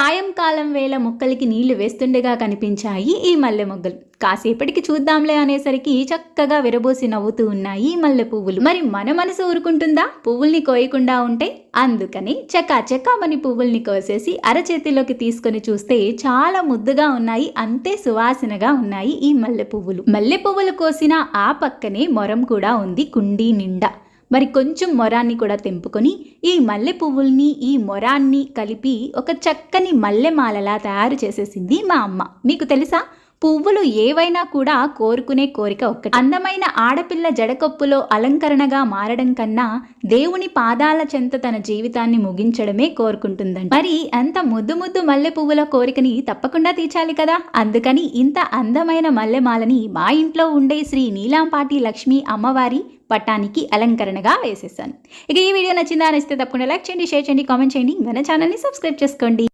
సాయంకాలం వేళ మొక్కలకి నీళ్లు వేస్తుండగా కనిపించాయి ఈ మల్లె మొగ్గలు. కాసేపటికి చూద్దాంలే అనేసరికి చక్కగా విరబోసి నవ్వుతూ ఉన్నాయి ఈ మల్లె పువ్వులు. మరి మన మనసు ఊరుకుంటుందా పువ్వుల్ని కోయకుండా ఉంటే? అందుకని చకాచకామని పువ్వుల్ని కోసేసి అరచేతిలోకి తీసుకొని చూస్తే చాలా ముద్దుగా ఉన్నాయి, అంతే సువాసనగా ఉన్నాయి ఈ మల్లె పువ్వులు. మల్లె పువ్వులు కోసిన ఆ పక్కనే మొరం కూడా ఉంది కుండీ నిండా. మరి కొంచెం మొరాన్ని కూడా తెంపుకొని ఈ మల్లె పువ్వుల్ని ఈ మొరాన్ని కలిపి ఒక చక్కని మల్లెమాలలా తయారు చేసేసింది మా అమ్మ. మీకు తెలుసా, పువ్వులు ఏవైనా కూడా కోరుకునే కోరిక ఒక్కటి. అందమైన ఆడపిల్ల జడకొప్పులో అలంకరణగా మారడం కన్నా దేవుని పాదాల చెంత తన జీవితాన్ని ముగించడమే కోరుకుంటుందండి. మరి అంత ముద్దు ముద్దు మల్లె పువ్వుల కోరికని తప్పకుండా తీర్చాలి కదా. అందుకని ఇంత అందమైన మల్లెమాలని మా ఇంట్లో ఉండే శ్రీ నీలాంపాటి లక్ష్మీ అమ్మవారి పట్టానికి అలంకరణగా వేసేసాను. ఇక ఈ వీడియో నచ్చిందా? నచ్చితే తప్పకుండా లైక్ చేయండి, షేర్ చేయండి, కామెంట్ చేయండి, మన ఛానల్ని సబ్స్క్రైబ్ చేసుకోండి.